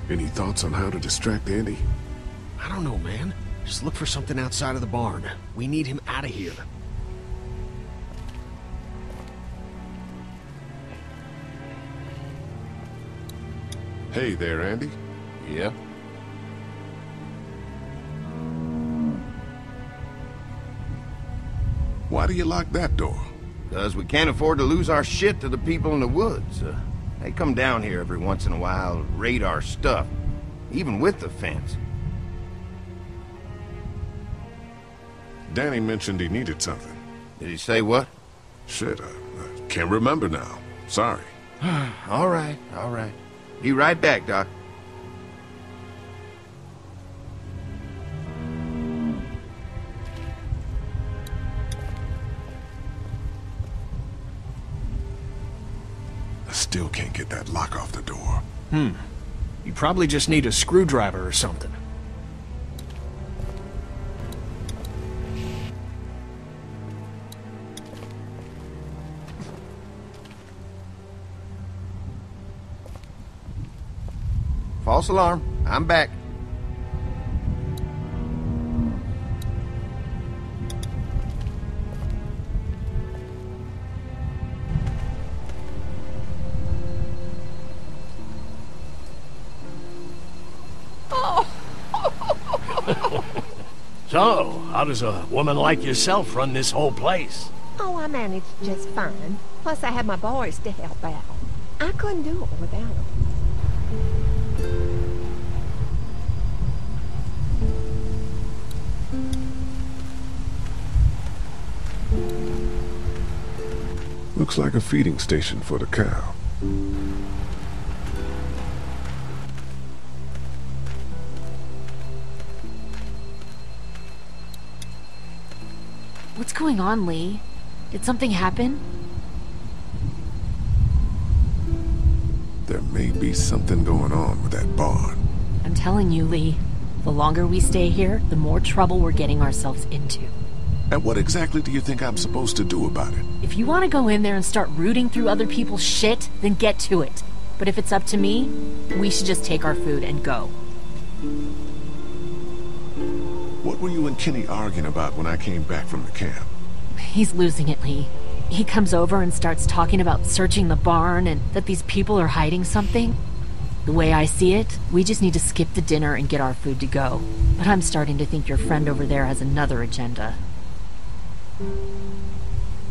Any thoughts on how to distract Andy? I don't know, man. Just look for something outside of the barn. We need him out of here. Hey there, Andy. Yeah? Why do you lock that door? Because we can't afford to lose our shit to the people in the woods. They come down here every once in a while, raid our stuff, even with the fence. Danny mentioned he needed something. Did he say what? Shit, I can't remember now. Sorry. All right, all right. Be right back, Doc. I still can't get that lock off the door. You probably just need a screwdriver or something. False alarm. I'm back. So, how does a woman like yourself run this whole place? Oh, I managed just fine. Plus, I had my boys to help out. I couldn't do it without them. Looks like a feeding station for the cow. What's going on, Lee? Did something happen? There may be something going on with that barn. I'm telling you, Lee. The longer we stay here, the more trouble we're getting ourselves into. And what exactly do you think I'm supposed to do about it? If you want to go in there and start rooting through other people's shit, then get to it. But if it's up to me, we should just take our food and go. What were you and Kenny arguing about when I came back from the camp? He's losing it, Lee. He comes over and starts talking about searching the barn and that these people are hiding something. The way I see it, we just need to skip the dinner and get our food to go. But I'm starting to think your friend over there has another agenda.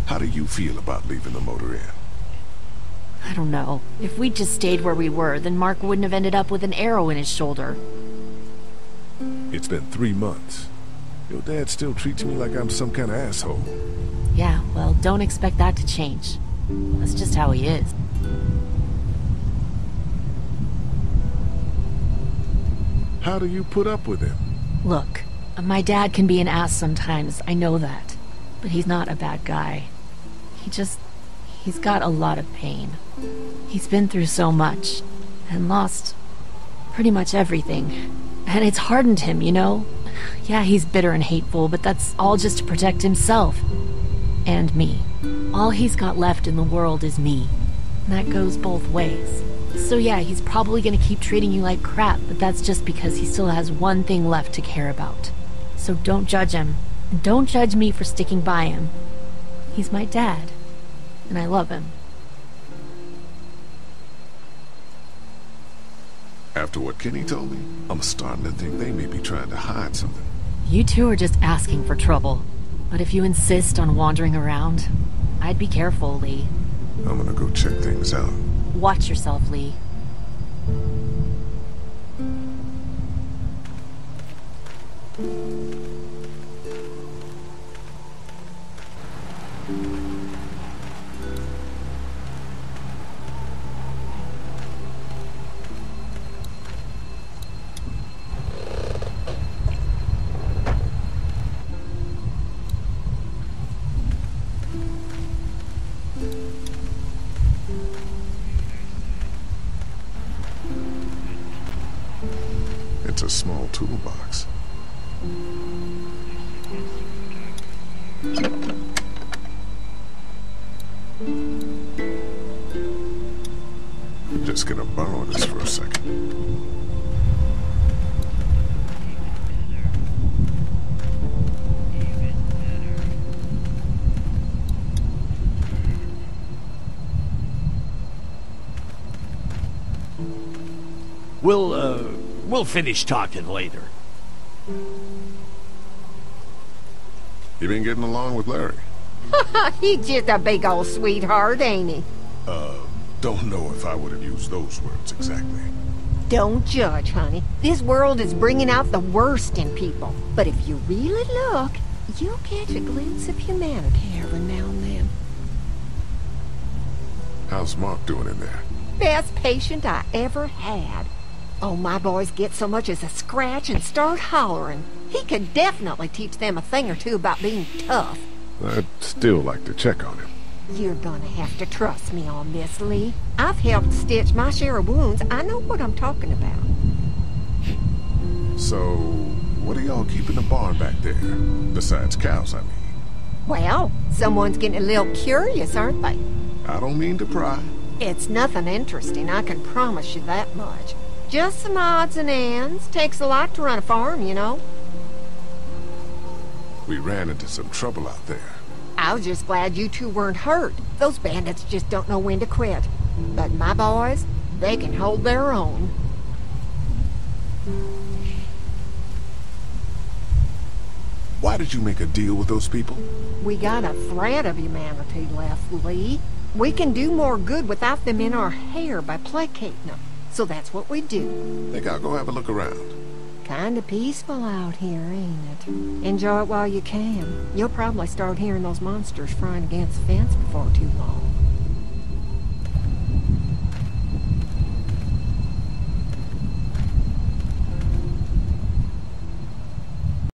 How do you feel about leaving the motor in? I don't know. If we'd just stayed where we were, then Mark wouldn't have ended up with an arrow in his shoulder. It's been 3 months. Your dad still treats me like I'm some kind of asshole. Yeah, well, don't expect that to change. That's just how he is. How do you put up with him? Look, my dad can be an ass sometimes, I know that. But he's not a bad guy. He's got a lot of pain. He's been through so much, and lost pretty much everything. And it's hardened him, you know? Yeah, he's bitter and hateful, but that's all just to protect himself. And me. All he's got left in the world is me. And that goes both ways. So yeah, he's probably gonna keep treating you like crap, but that's just because he still has one thing left to care about. So don't judge him. And don't judge me for sticking by him. He's my dad. And I love him. After what Kenny told me, I'm starting to think they may be trying to hide something. You two are just asking for trouble. But if you insist on wandering around, I'd be careful, Lee. I'm gonna go check things out. Watch yourself, Lee. It's a small toolbox. I'm just gonna borrow this for a second. We'll finish talking later. You been getting along with Larry? He's just a big old sweetheart, ain't he? Don't know if I would have used those words exactly. Don't judge, honey. This world is bringing out the worst in people. But if you really look, you'll catch a glimpse of humanity every now and then. How's Mark doing in there? Best patient I ever had. Oh, my boys get so much as a scratch and start hollering. He could definitely teach them a thing or two about being tough. I'd still like to check on him. You're gonna have to trust me on this, Lee. I've helped stitch my share of wounds. I know what I'm talking about. So, what do y'all keep in the barn back there? Besides cows, I mean. Well, someone's getting a little curious, aren't they? I don't mean to pry. It's nothing interesting, I can promise you that much. Just some odds and ends. Takes a lot to run a farm, you know. We ran into some trouble out there. I was just glad you two weren't hurt. Those bandits just don't know when to quit. But my boys, they can hold their own. Why did you make a deal with those people? We got a thread of humanity left, Lee. We can do more good without them in our hair by placating them. So that's what we do. Think I'll go have a look around. Kinda peaceful out here, ain't it? Enjoy it while you can. You'll probably start hearing those monsters frying against the fence before too long.